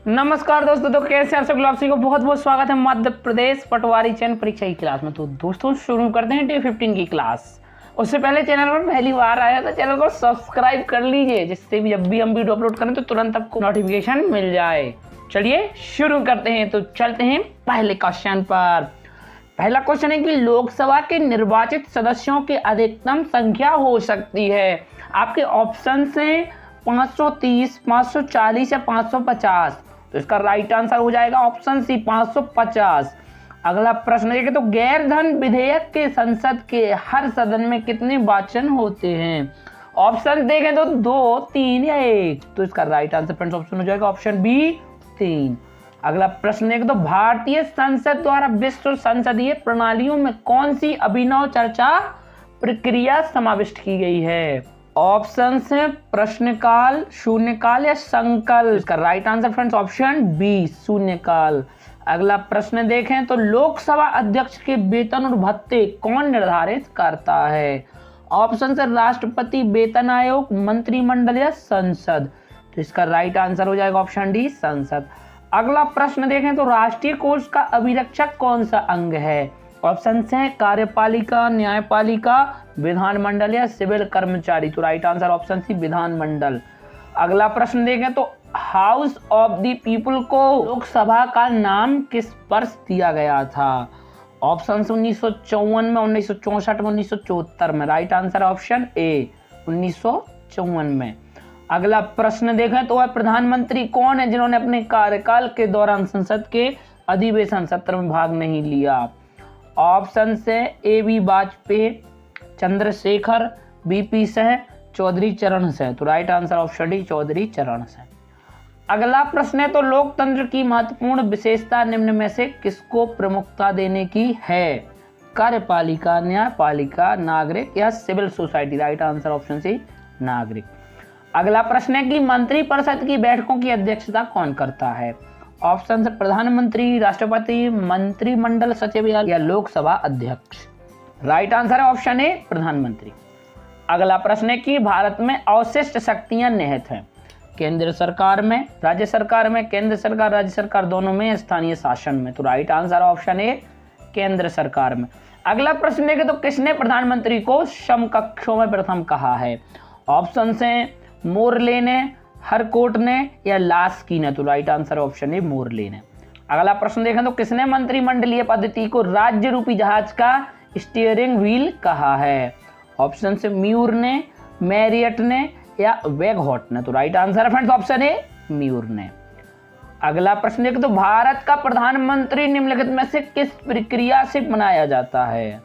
नमस्कार दोस्तों, तो कैसे आप सब लोग, आप सभी को बहुत बहुत स्वागत है मध्य प्रदेश पटवारी चयन परीक्षा की क्लास में। तो दोस्तों शुरू करते हैं डे 15 की क्लास। उससे पहले चैनल पर पहली बार आया तो चैनल को सब्सक्राइब कर लीजिए, जिससे भी जब भी हम वीडियो अपलोड करें तो तुरंत आपको नोटिफिकेशन मिल जाए। चलिए शुरू करते हैं। तो चलते हैं पहले क्वेश्चन पर। पहला क्वेश्चन है कि लोकसभा के निर्वाचित सदस्यों की अधिकतम संख्या हो सकती है। आपके ऑप्शन हैं 530, 540 या 550। तो इसका राइट आंसर हो जाएगा ऑप्शन सी 550। अगला प्रश्न देखें तो गैर धन विधेयक के संसद के हर सदन में कितने वाचन होते हैं। ऑप्शन देखें तो 2, 3 या 1। तो इसका राइट आंसर फ्रेंड्स ऑप्शन हो जाएगा ऑप्शन बी 3। अगला प्रश्न देखें तो भारतीय संसद द्वारा विश्व संसदीय प्रणालियों में कौन सी अभिनव चर्चा प्रक्रिया समाविष्ट की गई है। ऑप्शन है प्रश्नकाल, शून्यकाल या संकल्प। इसका right answer friends option B शून्यकाल। अगला प्रश्न देखें तो लोकसभा अध्यक्ष के वेतन और भत्ते कौन निर्धारित करता है। ऑप्शन है राष्ट्रपति, वेतन आयोग, मंत्रिमंडल या संसद। तो इसका राइट आंसर हो जाएगा ऑप्शन डी संसद। अगला प्रश्न देखें तो राष्ट्रीय कोष का अभिरक्षक कौन सा अंग है। ऑप्शन है कार्यपालिका, न्यायपालिका, विधानमंडल या सिविल कर्मचारी। तो राइट आंसर ऑप्शन सी विधानमंडल। अगला प्रश्न देखें तो हाउस ऑफ द पीपल को लोकसभा का नाम किस वर्ष दिया गया था। ऑप्शन 1954 में, 1964 में, 1974 में। राइट आंसर ऑप्शन ए 1954 में। अगला प्रश्न देखें तो वह प्रधानमंत्री कौन है जिन्होंने अपने कार्यकाल के दौरान संसद के अधिवेशन सत्र में भाग नहीं लिया। ऑप्शन से A B Vajpayee, Chandrashekhar, BP Singh, Chaudhary Charan Singh. तो right answer option D Chaudhary Charan Singh. अगला प्रश्न है तो लोकतंत्र की महत्वपूर्ण विशेषता निम्न में से किसको प्रमुखता देने की है। कार्यपालिका, न्यायपालिका, नागरिक या civil society. Right answer option C नागरिक। अगला प्रश्न है कि मंत्रिपरिषद की बैठकों की अध्यक्षता कौन करता है। ऑप्शन है प्रधानमंत्री, राष्ट्रपति, मंत्रिमंडल सचिव या लोकसभा अध्यक्ष। राइट आंसर है ऑप्शन ए प्रधानमंत्री। अगला प्रश्न है कि भारत में अवशिष्ट शक्तियां निहित हैं। केंद्र सरकार में, राज्य सरकार में, केंद्र सरकार राज्य सरकार दोनों में, स्थानीय शासन में। तो राइट आंसर ऑप्शन ए केंद्र सरकार में। अगला प्रश्न है कि तो किसने प्रधानमंत्री को समकक्षों में प्रथम कहा है। ऑप्शन है मोरले ने, हरकोट ने या लास्की ने। तो राइट आंसर ऑप्शन ए मोरले ने। अगला प्रश्न देखें तो किसने मंत्रिमंडलीय पद्धति को राज्य रूपी जहाज का स्टीयरिंग व्हील कहा है। ऑप्शन से म्यूर ने, मैरियट ने या वेगहॉट ने। तो राइट आंसर है फ्रेंड्स ऑप्शन ए म्यूर ने। अगला प्रश्न देखें तो भारत का प्रधानमंत्री निम्नलिखित में से किस प्रक्रिया से बनाया जाता है।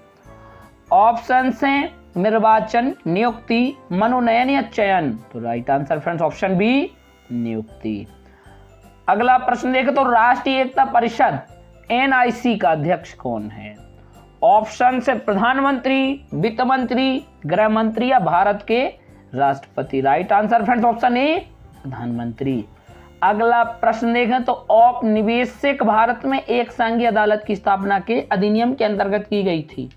ऑप्शन से निर्वाचन, नियुक्ति, मनोनयन या चयन। तो right answer friends option B नियुक्ति। अगला प्रश्न देखें तो राष्ट्रीय एकता परिषद NIC का अध्यक्ष कौन है। ऑप्शन से प्रधानमंत्री, वित्त मंत्री, गृह मंत्री या भारत के राष्ट्रपति। Right answer friends option A प्रधानमंत्री। अगला प्रश्न देखें तो औपनिवेशिक भारत में एक संघीय अदालत की स्थापना के अधिनियम के अंतर्गत की गई थी।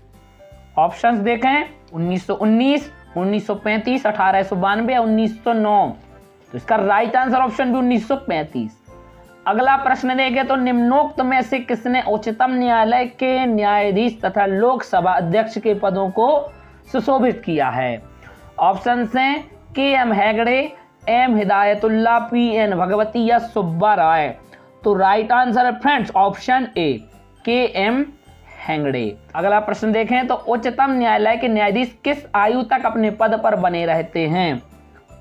ऑप्शंस देखें 1919, 1935, 1892 या 1909। तो इसका राइट आंसर ऑप्शन भी 1935। अगला प्रश्न देखें तो निम्नोक्त में से किसने उच्चतम न्यायालय के न्यायाधीश तथा लोकसभा अध्यक्ष के पदों को सुशोभित किया है। ऑप्शन हैं KM Hegde, M Hidayatullah, PN Bhagwati या सुब्बा राय। तो राइट आंसर है friends option A KM Hegde. अगला प्रश्न देखें तो उच्चतम न्यायालय के न्यायाधीश किस आयु तक अपने पद पर बने रहते हैं।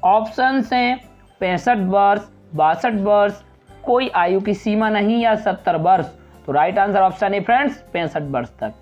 ऑप्शन हैं 65 वर्ष, 62 वर्ष, कोई आयु की सीमा नहीं या 70 वर्ष। तो राइट आंसर ऑप्शन है फ्रेंड्स 65 वर्ष तक।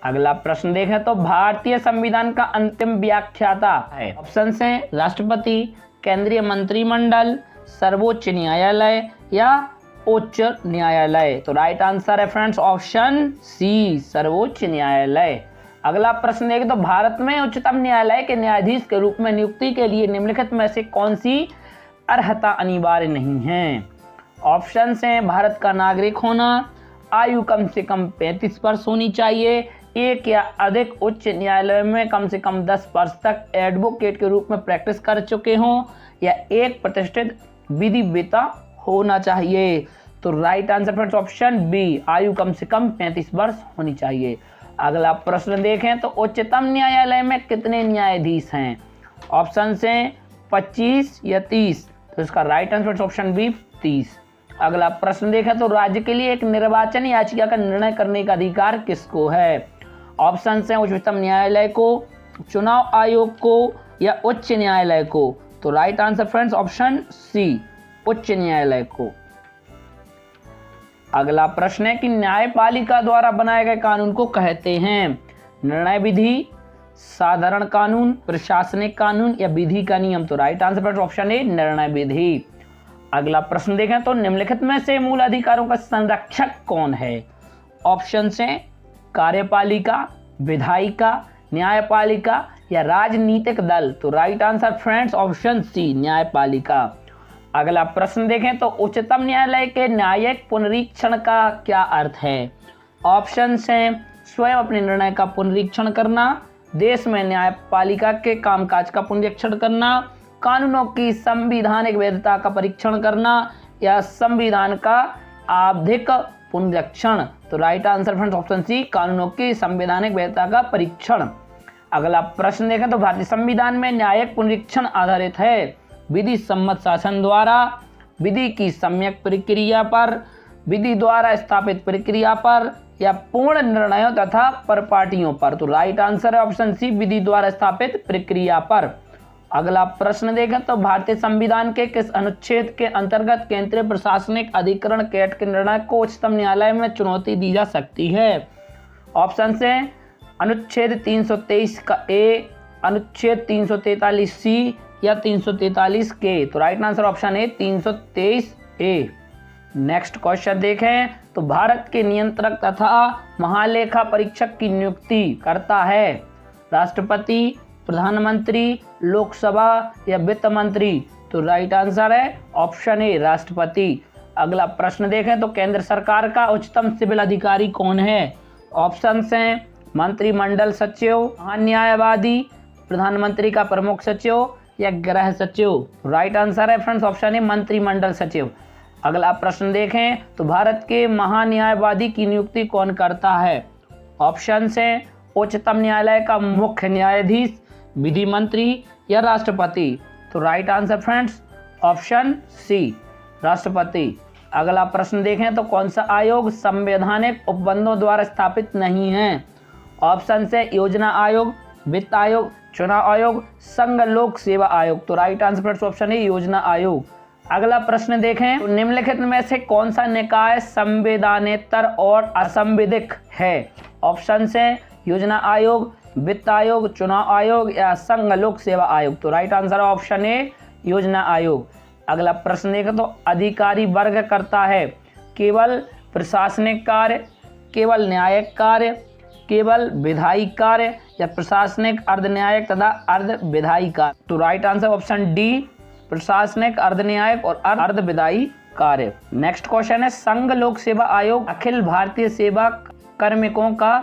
अगला प्रश्न देखें तो भारतीय संविधान का अंतिम व्याख्याता है। ऑप्शन हैं राष्ट्रपति, केंद्रीय मंत्रिमंडल, सर्वोच्च न्यायालय या उच्च न्यायालय। तो राइट आंसर है फ्रेंड्स ऑप्शन सी सर्वोच्च न्यायालय। अगला प्रश्न देखें तो भारत में उच्चतम न्यायालय के न्यायाधीश के रूप में नियुक्ति के लिए निम्नलिखित में से कौन सी अर्हता अनिवार्य नहीं है। ऑप्शन हैं भारत का नागरिक होना, आयु कम से कम 35 वर्ष होनी चाहिए, एक या अधिक उच्च न्यायालय में कम से कम 10 वर्ष तक एडवोकेट के रूप में प्रैक्टिस कर चुके हों, या एक प्रतिष्ठित विधिवेत्ता होना चाहिए। तो right answer friends option B, आयु कम से कम 35 वर्ष होनी चाहिए। अगला प्रश्न देखें तो उच्चतम न्यायालय में कितने न्यायाधीश हैं? ऑप्शन से 25 या 30। तो इसका राइट आंसर ऑप्शन बी 30। अगला प्रश्न देखें तो राज्य के लिए एक निर्वाचन याचिका का निर्णय करने का अधिकार किसको है? ऑप्शन है उच्चतम न्यायालय को, चुनाव आयोग को या उच्च न्यायालय को। तो right answer friends option C, उच्च न्यायालय को। अगला प्रश्न है कि न्यायपालिका द्वारा बनाए गए कानून को कहते हैं? निर्णय विधि, साधारण कानून, प्रशासनिक कानून या विधि का नियम। तो right answer friends option A, निर्णय विधि। अगला प्रश्न देखें तो निम्नलिखित में से मूल अधिकारों का संरक्षक कौन है? ऑप्शन से कार्यपालिका, विधायिका, न्यायपालिका या राजनीतिक दल। तो right answer friends option C, न्यायपालिका। अगला प्रश्न देखें तो उच्चतम न्यायालय के न्यायिक पुनरीक्षण का क्या अर्थ है? ऑप्शन है स्वयं अपने निर्णय का पुनरीक्षण करना, देश में न्यायपालिका के कामकाज का पुनरीक्षण करना, कानूनों की संवैधानिक वैधता का परीक्षण करना या संविधान का आवधिक पुनरीक्षण। तो right answer friends option C, कानूनों की संवैधानिक वैधता का परीक्षण। अगला प्रश्न देखें तो भारतीय संविधान में न्यायिक पुनरीक्षण आधारित है विधि सम्मत शासन द्वारा, विधि की सम्यक प्रक्रिया पर, विधि द्वारा स्थापित प्रक्रिया पर या पूर्ण निर्णयों तथा परिपाटियों पर। तो राइट आंसर है ऑप्शन सी, विधि द्वारा स्थापित प्रक्रिया पर। अगला प्रश्न देखें तो भारतीय संविधान के किस अनुच्छेद के अंतर्गत केंद्रीय प्रशासनिक अधिकरण कैट के निर्णय को उच्चतम न्यायालय में चुनौती दी जा सकती है? ऑप्शन से अनुच्छेद 323 का ए, अनुच्छेद 343 सी या 343 के। तो राइट आंसर ऑप्शन ए, 323 ए। नेक्स्ट क्वेश्चन देखें तो भारत के नियंत्रक तथा महालेखा परीक्षक की नियुक्ति करता है राष्ट्रपति, प्रधानमंत्री, लोकसभा या वित्त मंत्री। तो राइट आंसर है ऑप्शन ए, राष्ट्रपति। अगला प्रश्न देखें तो केंद्र सरकार का उच्चतम सिविल अधिकारी कौन है? ऑप्शन हैं मंत्रिमंडल सचिव, महान्यायवादी, प्रधानमंत्री का प्रमुख सचिव या गृह सचिव। राइट आंसर है फ्रेंड्स ऑप्शन ए, मंत्रिमंडल सचिव। अगला प्रश्न देखें तो भारत के महान्यायवादी की नियुक्ति कौन करता है? ऑप्शन है उच्चतम न्यायालय का मुख्य न्यायाधीश, विधि मंत्री या राष्ट्रपति। तो right answer friends option C, राष्ट्रपति। अगला प्रश्न देखें तो कौन सा आयोग संवैधानिक उपबंधों द्वारा स्थापित नहीं है? ऑप्शन से योजना आयोग, वित्त आयोग, चुनाव आयोग, संघ लोक सेवा आयोग। तो राइट आंसर फ्रेंड्स ऑप्शन है, योजना आयोग। अगला प्रश्न देखें तो निम्नलिखित में से कौन सा निकाय संवैधानेतर और असंवैधिक है? ऑप्शन से योजना आयोग, वित्त आयोग, चुनाव आयोग या संघ लोक सेवा आयोग। तो राइट आंसर ऑप्शन ए, योजना आयोग। अगला प्रश्न देखें तो अधिकारी वर्ग करता है केवल प्रशासनिक कार्य, केवल न्यायिक कार्य, केवल विधायी कार्य या प्रशासनिक, अर्ध न्यायिक तथा अर्ध विधायी कार्य। तो राइट आंसर ऑप्शन डी, प्रशासनिक, अर्ध न्यायिक और अर्ध विधायी कार्य। नेक्स्ट क्वेश्चन है संघ लोक सेवा आयोग अखिल भारतीय सेवा कार्मिकों का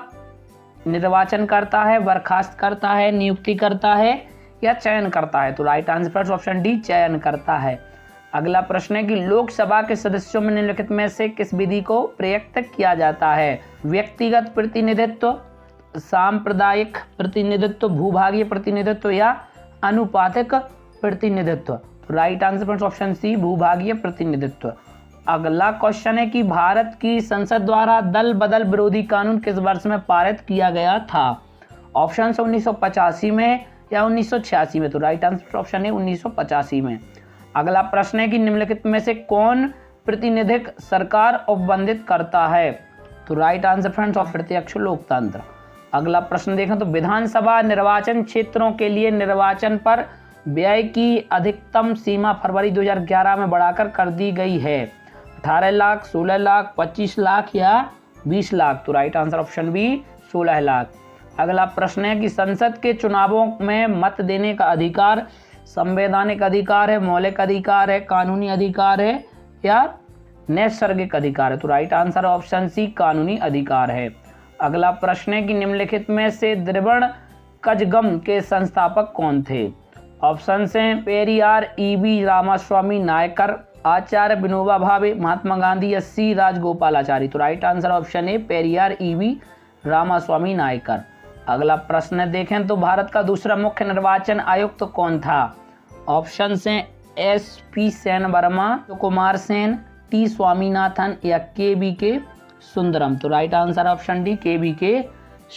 निर्वाचन करता है, बर्खास्त करता है, नियुक्ति करता है या चयन करता है? तो राइट आंसर ऑप्शन डी, चयन करता है। अगला प्रश्न है कि लोकसभा के सदस्यों में निम्नलिखित में से किस विधि को प्रयुक्त किया जाता है? व्यक्तिगत प्रतिनिधित्व, सांप्रदायिक प्रतिनिधित्व, भूभागीय प्रतिनिधित्व या अनुपातिक प्रतिनिधित्व। तो राइट आंसर ऑप्शन सी, भूभागीय प्रतिनिधित्व। अगला क्वेश्चन है कि भारत की संसद द्वारा दल बदल विरोधी कानून किस वर्ष में पारित किया गया था? ऑप्शन 1985 में या 1986 में। तो राइट आंसर ऑप्शन है 1985 में। अगला प्रश्न है कि निम्नलिखित में से कौन प्रतिनिधिक सरकार उपबंधित करता है? तो राइट आंसर फ्रेंड्स ऑफ प्रत्यक्ष लोकतंत्र। अगला प्रश्न देखें तो विधानसभा निर्वाचन क्षेत्रों के लिए निर्वाचन पर व्यय की अधिकतम सीमा फरवरी 2011 में बढ़ाकर कर दी गई है 18 लाख, 16 लाख, 25 लाख या 20 लाख। तो right answer option B, 16 lakh. अगला प्रश्न है कि संसद के चुनावों में मत देने का अधिकार संवैधानिक अधिकार है, मौलिक अधिकार है, कानूनी अधिकार है या नैसर्गिक अधिकार है? तो राइट आंसर ऑप्शन सी, कानूनी अधिकार है। अगला प्रश्न है कि निम्नलिखित में से द्रविड़ कजगम के संस्थापक कौन थे? ऑप्शन हैं पेरियार, ईवी रामास्वामी नायकर, आचार्य विनोबा भावे, महात्मा गांधी या सी राजगोपालाचारी। तो right answer option A Periyar E V Ramaswamy Naicker. अगला प्रश्न देखें तो भारत का दूसरा मुख्य निर्वाचन आयुक्त कौन था? ऑप्शन हैं SP सेन वर्मा, कुमार सेन, टी स्वामीनाथन या KVK सुंदरम। तो right answer option D KVK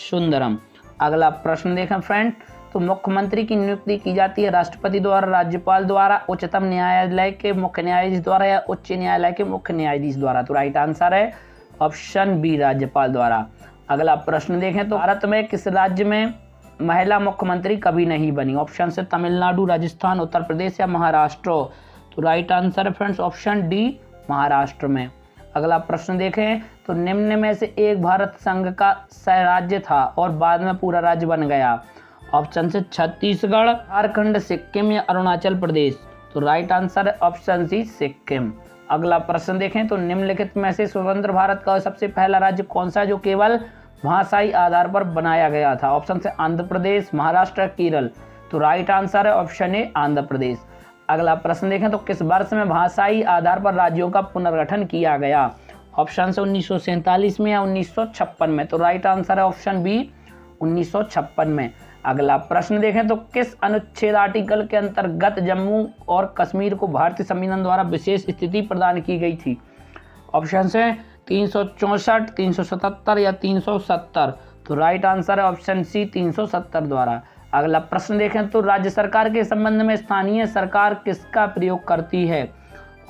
Sundaram. अगला प्रश्न देखें फ्रेंड, तो मुख्यमंत्री की नियुक्ति की जाती है राष्ट्रपति द्वारा, राज्यपाल द्वारा, उच्चतम न्यायालय के मुख्य न्यायाधीश द्वारा या उच्च न्यायालय के मुख्य न्यायाधीश द्वारा। तो राइट आंसर है ऑप्शन बी राज्यपाल द्वारा। अगला प्रश्न देखें तो भारत में किस राज्य में महिला मुख्यमंत्री कभी नहीं बनी? ऑप्शन से तमिलनाडु, राजस्थान, उत्तर प्रदेश या महाराष्ट्र। तो राइट आंसर है फ्रेंड्स ऑप्शन डी महाराष्ट्र में। अगला प्रश्न देखें तो निम्न में से एक भारत संघ का सह राज्य था और बाद में पूरा राज्य बन गया। ऑप्शन से छत्तीसगढ़, झारखंड, सिक्किम या अरुणाचल प्रदेश। तो राइट आंसर है ऑप्शन सी सिक्किम। अगला प्रश्न देखें तो निम्नलिखित में से स्वतंत्र भारत का सबसे पहला राज्य कौन सा जो केवल भाषाई आधार पर बनाया गया था? ऑप्शन से आंध्र प्रदेश, महाराष्ट्र, केरल। तो राइट आंसर है ऑप्शन ए आंध्र प्रदेश। अगला प्रश्न देखें तो किस वर्ष में भाषाई आधार पर राज्यों का पुनर्गठन किया गया? ऑप्शन से 1947 में या 1956 में। तो राइट आंसर है ऑप्शन बी 1956 में। अगला प्रश्न देखें तो किस अनुच्छेद आर्टिकल के अंतर्गत जम्मू और कश्मीर को भारतीय संविधान द्वारा विशेष स्थिति प्रदान की गई थी? ऑप्शन है 364, 377 या 370। तो राइट आंसर है ऑप्शन सी 370 द्वारा। अगला प्रश्न देखें तो राज्य सरकार के संबंध में स्थानीय सरकार किसका प्रयोग करती है?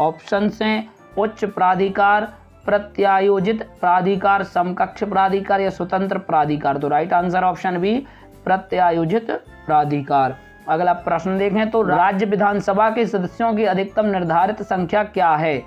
ऑप्शन हैं उच्च प्राधिकार, प्रत्यायोजित प्राधिकार, समकक्ष प्राधिकार या स्वतंत्र प्राधिकार। तो राइट आंसर ऑप्शन बी प्रत्यायोजित प्राधिकार। अगला प्रश्न देखें तो राज्य विधानसभा के सदस्यों की अधिकतम निर्धारित संख्या क्या है?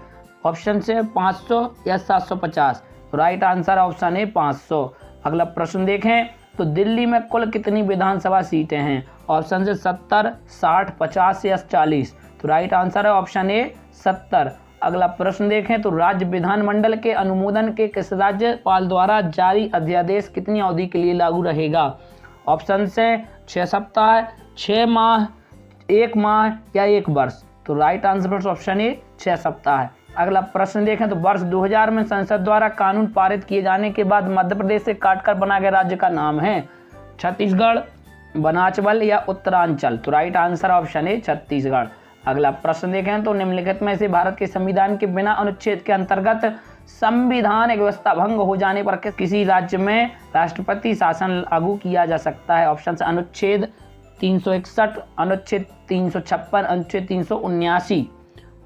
ऑप्शन से 500 या 750। तो राइट आंसर ऑप्शन है 500। अगला प्रश्न देखें तो दिल्ली में कुल कितनी विधानसभा सीटें हैं? ऑप्शन से 70, 60, 50 या 40। तो राइट आंसर है ऑप्शन ए 70। अगला प्रश्न देखें तो राज्य विधानमंडल के अनुमोदन के किस राज्यपाल द्वारा जारी अध्यादेश कितनी अवधि के लिए लागू रहेगा? ऑप्शन से 6 सप्ताह, 6 माह, 1 माह या 1 वर्ष। तो राइट आंसर ऑप्शन ए 6 सप्ताह है। अगला प्रश्न देखें तो वर्ष 2000 में संसद द्वारा कानून पारित किए जाने के बाद मध्य प्रदेश से काटकर बना गया राज्य का नाम है छत्तीसगढ़, बनाचबल या उत्तरांचल। तो राइट आंसर ऑप्शन है छत्तीसगढ़। अगला प्रश्न देखें तो निम्नलिखित में से भारत के संविधान के बिना अनुच्छेद के अंतर्गत संविधानिक व्यवस्था भंग हो जाने पर किसी राज्य में राष्ट्रपति शासन लागू किया जा सकता है? ऑप्शन से अनुच्छेद 361, अनुच्छेद 356, अनुच्छेद 379।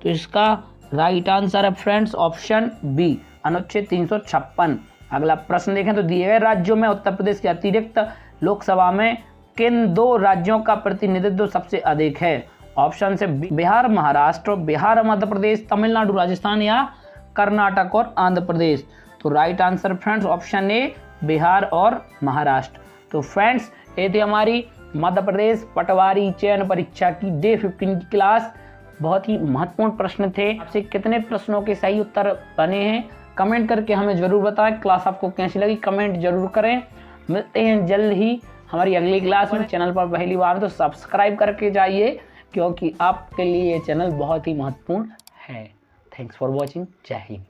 तो इसका राइट आंसर है फ्रेंड्स ऑप्शन बी अनुच्छेद 356। अगला प्रश्न देखें तो दिए गए राज्यों में उत्तर प्रदेश के अतिरिक्त लोकसभा में किन 2 राज्यों का प्रतिनिधित्व सबसे अधिक है? ऑप्शन से बिहार, महाराष्ट्र, बिहार, मध्य प्रदेश, तमिलनाडु, राजस्थान या कर्नाटक और आंध्र प्रदेश। तो right answer friends option A Bihar और महाराष्ट्र। तो फ्रेंड्स ये थी हमारी मध्य प्रदेश पटवारी चयन परीक्षा की डे 15 की क्लास। बहुत ही महत्वपूर्ण प्रश्न थे। आपसे कितने प्रश्नों के सही उत्तर बने हैं कमेंट करके हमें जरूर बताएं। क्लास आपको कैसी लगी कमेंट जरूर करें। मिलते हैं जल्द ही हमारी अगली क्लास में। चैनल पर पहली बार तो सब्सक्राइब करके जाइए क्योंकि आपके लिए ये चैनल बहुत ही महत्वपूर्ण है। Thanks for watching. जय हिंद।